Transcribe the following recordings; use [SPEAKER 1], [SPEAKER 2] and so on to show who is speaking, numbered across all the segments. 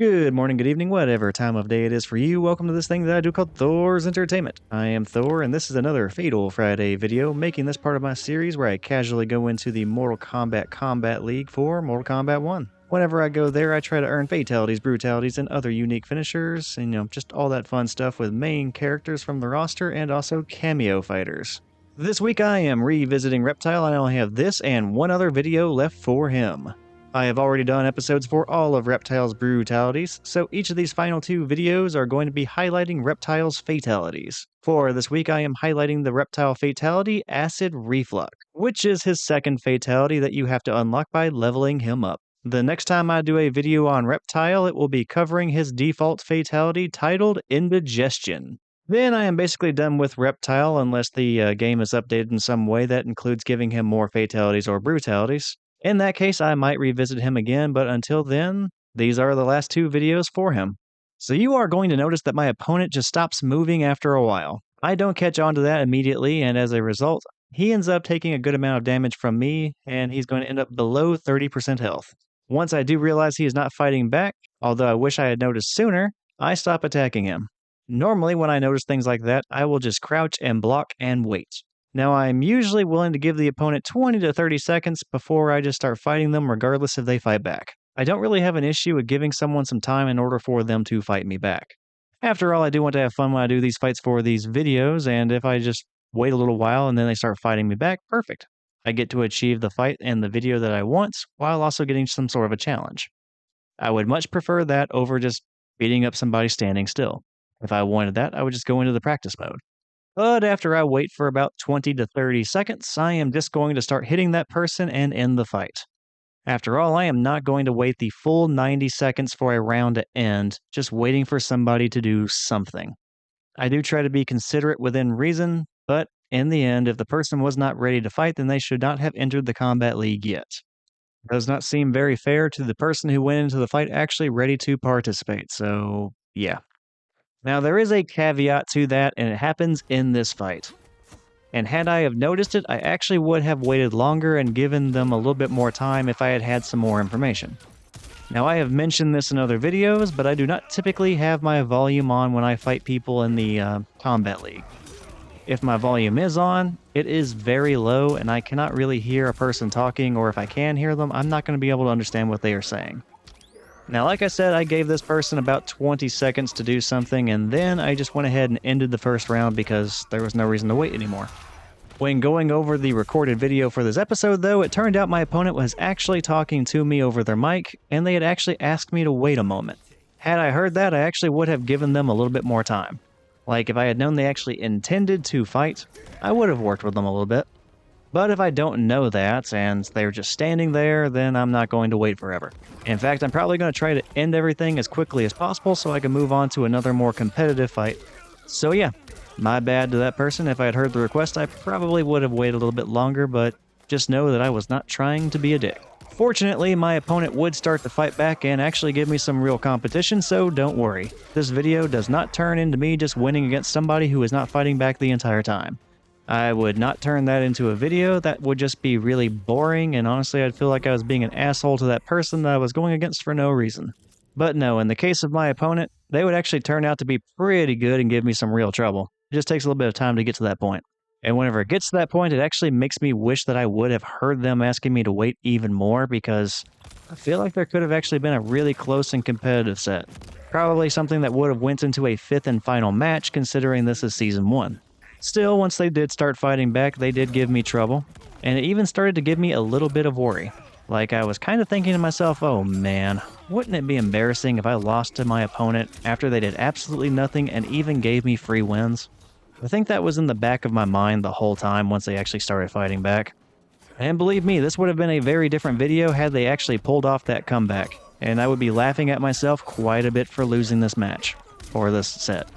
[SPEAKER 1] Good morning, good evening, whatever time of day it is for you. Welcome to this thing that I do called Thor's Entertainment. I am Thor, and this is another Fatal Friday video, making this part of my series where I casually go into the Mortal Kombat League for Mortal Kombat 1. Whenever I go there, I try to earn fatalities, brutalities, and other unique finishers, and just all that fun stuff with main characters from the roster and also cameo fighters. This week I am revisiting Reptile, and I only have this and one other video left for him. I have already done episodes for all of Reptile's brutalities, so each of these final two videos are going to be highlighting Reptile's fatalities. For this week, I am highlighting the Reptile fatality, Acid Reflux, which is his second fatality that you have to unlock by leveling him up. The next time I do a video on Reptile, it will be covering his default fatality titled Indigestion. Then I am basically done with Reptile unless the game is updated in some way that includes giving him more fatalities or brutalities. In that case, I might revisit him again, but until then, these are the last two videos for him. So you are going to notice that my opponent just stops moving after a while. I don't catch on to that immediately, and as a result, he ends up taking a good amount of damage from me, and he's going to end up below 30% health. Once I do realize he is not fighting back, although I wish I had noticed sooner, I stop attacking him. Normally, when I notice things like that, I will just crouch and block and wait. Now, I'm usually willing to give the opponent 20 to 30 seconds before I just start fighting them regardless if they fight back. I don't really have an issue with giving someone some time in order for them to fight me back. After all, I do want to have fun when I do these fights for these videos, and if I just wait a little while and then they start fighting me back, perfect. I get to achieve the fight and the video that I want, while also getting some sort of a challenge. I would much prefer that over just beating up somebody standing still. If I wanted that, I would just go into the practice mode. But after I wait for about 20 to 30 seconds, I am just going to start hitting that person and end the fight. After all, I am not going to wait the full 90 seconds for a round to end, just waiting for somebody to do something. I do try to be considerate within reason, but in the end, if the person was not ready to fight, then they should not have entered the Kombat League yet. It does not seem very fair to the person who went into the fight actually ready to participate, so yeah. Now, there is a caveat to that, and it happens in this fight. And had I have noticed it, I actually would have waited longer and given them a little bit more time if I had had some more information. Now, I have mentioned this in other videos, but I do not typically have my volume on when I fight people in the Kombat League. If my volume is on, it is very low, and I cannot really hear a person talking, or if I can hear them, I'm not going to be able to understand what they are saying. Now, like I said, I gave this person about 20 seconds to do something, and then I just went ahead and ended the first round because there was no reason to wait anymore. When going over the recorded video for this episode, though, it turned out my opponent was actually talking to me over their mic, and they had actually asked me to wait a moment. Had I heard that, I actually would have given them a little bit more time. Like, if I had known they actually intended to fight, I would have worked with them a little bit. But if I don't know that, and they're just standing there, then I'm not going to wait forever. In fact, I'm probably going to try to end everything as quickly as possible so I can move on to another more competitive fight. So yeah, my bad to that person. If I had heard the request, I probably would have waited a little bit longer, but just know that I was not trying to be a dick. Fortunately, my opponent would start to fight back and actually give me some real competition, so don't worry. This video does not turn into me just winning against somebody who is not fighting back the entire time. I would not turn that into a video. That would just be really boring, and honestly, I'd feel like I was being an asshole to that person that I was going against for no reason. But no, in the case of my opponent, they would actually turn out to be pretty good and give me some real trouble. It just takes a little bit of time to get to that point. And whenever it gets to that point, it actually makes me wish that I would have heard them asking me to wait even more, because I feel like there could have actually been a really close and competitive set. Probably something that would have went into a fifth and final match, considering this is Season 1. Still, once they did start fighting back, they did give me trouble, and it even started to give me a little bit of worry. Like, I was kind of thinking to myself, oh man, wouldn't it be embarrassing if I lost to my opponent after they did absolutely nothing and even gave me free wins? I think that was in the back of my mind the whole time once they actually started fighting back. And believe me, this would have been a very different video had they actually pulled off that comeback, and I would be laughing at myself quite a bit for losing this match, or this set.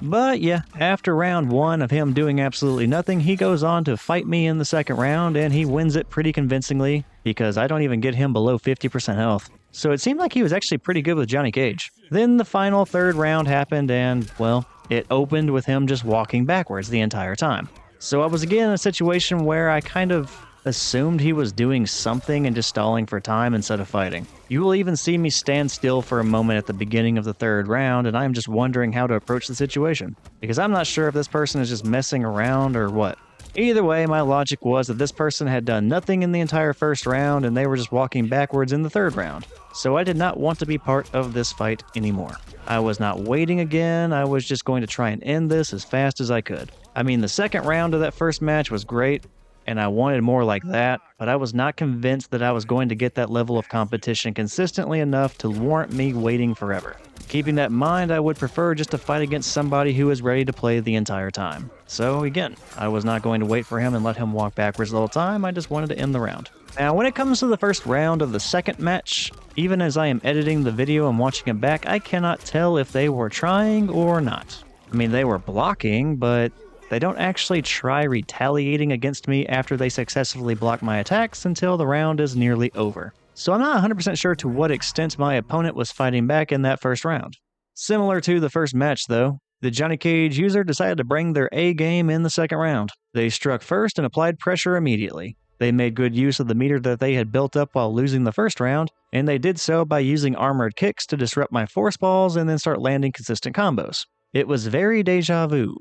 [SPEAKER 1] But yeah, after round 1 of him doing absolutely nothing, he goes on to fight me in the second round, and he wins it pretty convincingly, because I don't even get him below 50% health. So it seemed like he was actually pretty good with Johnnycage. Then the final third round happened, and, well, it opened with him just walking backwards the entire time. So I was again in a situation where I kind of assumed he was doing something and just stalling for time instead of fighting. You will even see me stand still for a moment at the beginning of the third round, and I'm just wondering how to approach the situation, because I'm not sure if this person is just messing around or what. Either way, my logic was that this person had done nothing in the entire first round and they were just walking backwards in the third round. So I did not want to be part of this fight anymore. I was not waiting again, I was just going to try and end this as fast as I could. I mean, the second round of that first match was great, and I wanted more like that, but I was not convinced that I was going to get that level of competition consistently enough to warrant me waiting forever. Keeping that in mind, I would prefer just to fight against somebody who is ready to play the entire time. So again, I was not going to wait for him and let him walk backwards the whole time, I just wanted to end the round. Now, when it comes to the first round of the second match, even as I am editing the video and watching it back, I cannot tell if they were trying or not. I mean, they were blocking, but they don't actually try retaliating against me after they successfully block my attacks until the round is nearly over. So I'm not 100% sure to what extent my opponent was fighting back in that first round. Similar to the first match though, the johnnycage user decided to bring their A game in the second round. They struck first and applied pressure immediately. They made good use of the meter that they had built up while losing the first round, and they did so by using armored kicks to disrupt my force balls and then start landing consistent combos. It was very deja vu.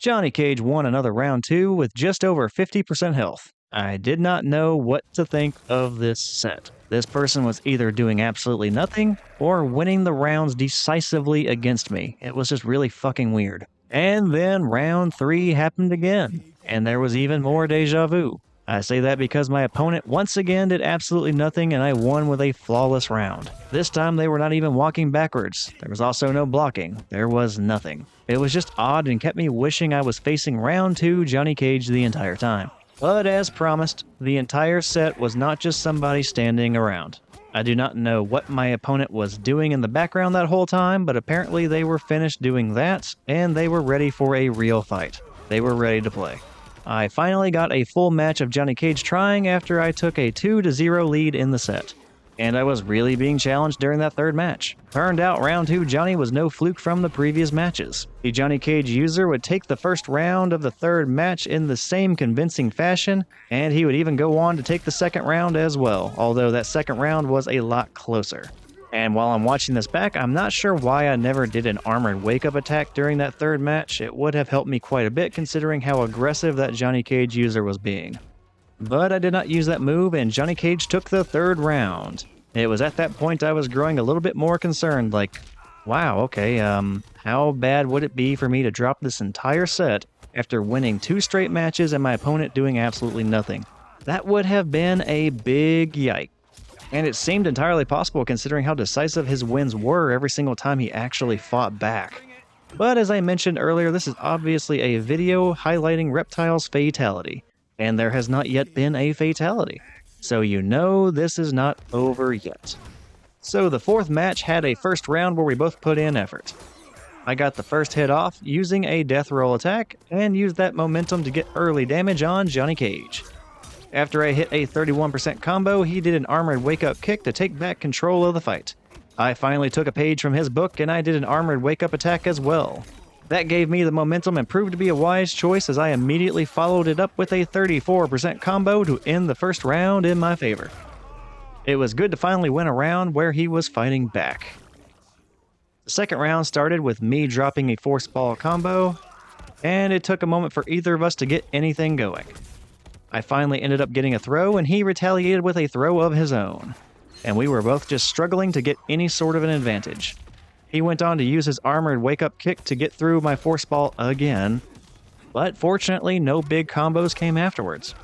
[SPEAKER 1] johnnycage won another round 2 with just over 50% health. I did not know what to think of this set. This person was either doing absolutely nothing or winning the rounds decisively against me. It was just really fucking weird. And then round 3 happened again, and there was even more deja vu. I say that because my opponent once again did absolutely nothing and I won with a flawless round. This time they were not even walking backwards. There was also no blocking. There was nothing. It was just odd and kept me wishing I was facing round 2 johnnycage the entire time. But as promised, the entire set was not just somebody standing around. I do not know what my opponent was doing in the background that whole time, but apparently they were finished doing that, and they were ready for a real fight. They were ready to play. I finally got a full match of johnnycage trying after I took a 2-0 lead in the set. And I was really being challenged during that third match. Turned out round 2 Johnny was no fluke from the previous matches. The johnnycage user would take the first round of the third match in the same convincing fashion, and he would even go on to take the second round as well, although that second round was a lot closer. And while I'm watching this back, I'm not sure why I never did an armored wake-up attack during that third match. It would have helped me quite a bit considering how aggressive that johnnycage user was being. But I did not use that move, and johnnycage took the third round. It was at that point I was growing a little bit more concerned, like, wow, okay, how bad would it be for me to drop this entire set after winning 2 straight matches and my opponent doing absolutely nothing? That would have been a big yike. And it seemed entirely possible considering how decisive his wins were every single time he actually fought back. But as I mentioned earlier, this is obviously a video highlighting Reptile's fatality, and there has not yet been a fatality. So you know this is not over yet. So the fourth match had a first round where we both put in effort. I got the first hit off using a death roll attack, and used that momentum to get early damage on johnnycage. After I hit a 31% combo, he did an armored wake-up kick to take back control of the fight. I finally took a page from his book and I did an armored wake-up attack as well. That gave me the momentum and proved to be a wise choice as I immediately followed it up with a 34% combo to end the first round in my favor. It was good to finally win a round where he was fighting back. The second round started with me dropping a force ball combo, and it took a moment for either of us to get anything going. I finally ended up getting a throw and he retaliated with a throw of his own, and we were both just struggling to get any sort of an advantage. He went on to use his armored wake-up kick to get through my force ball again, but fortunately no big combos came afterwards.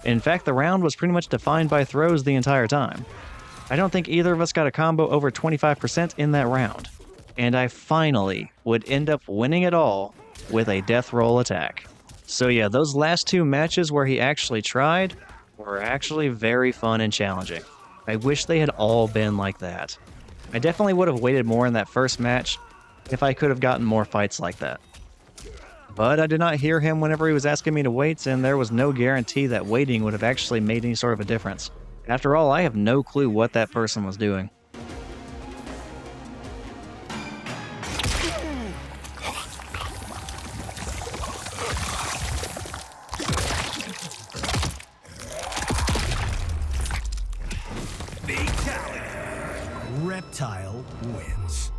[SPEAKER 1] In fact, the round was pretty much defined by throws the entire time. I don't think either of us got a combo over 25% in that round, and I finally would end up winning it all with a death roll attack. So yeah, those last 2 matches where he actually tried were actually very fun and challenging. I wish they had all been like that. I definitely would have waited more in that first match if I could have gotten more fights like that. But I did not hear him whenever he was asking me to wait, and there was no guarantee that waiting would have actually made any sort of a difference. After all, I have no clue what that person was doing.
[SPEAKER 2] wins.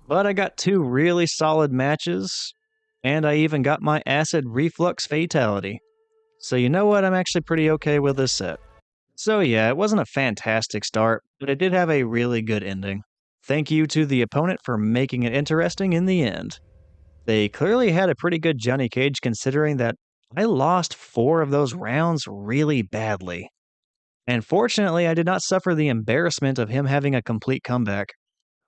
[SPEAKER 1] But I got two really solid matches, and I even got my acid reflux fatality. So you know what, I'm actually pretty okay with this set. So yeah, it wasn't a fantastic start, but it did have a really good ending. Thank you to the opponent for making it interesting in the end. They clearly had a pretty good Johnny Cage considering that I lost 4 of those rounds really badly. And fortunately, I did not suffer the embarrassment of him having a complete comeback.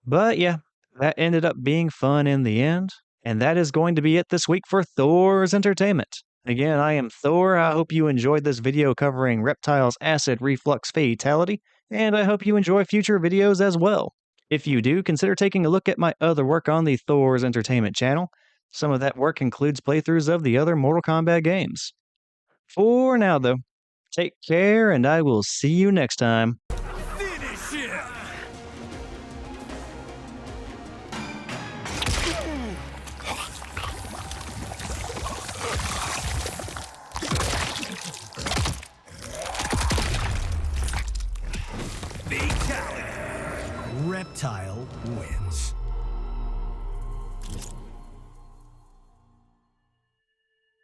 [SPEAKER 1] But yeah, that ended up being fun in the end. And that is going to be it this week for Thor's Entertainment. Again, I am Thor. I hope you enjoyed this video covering Reptile's acid reflux fatality, and I hope you enjoy future videos as well. If you do, consider taking a look at my other work on the Thor's Entertainment channel. Some of that work includes playthroughs of the other Mortal Kombat games. For now, though, take care, and I will see you next time.
[SPEAKER 2] Finish him! Fatality. Reptile wins.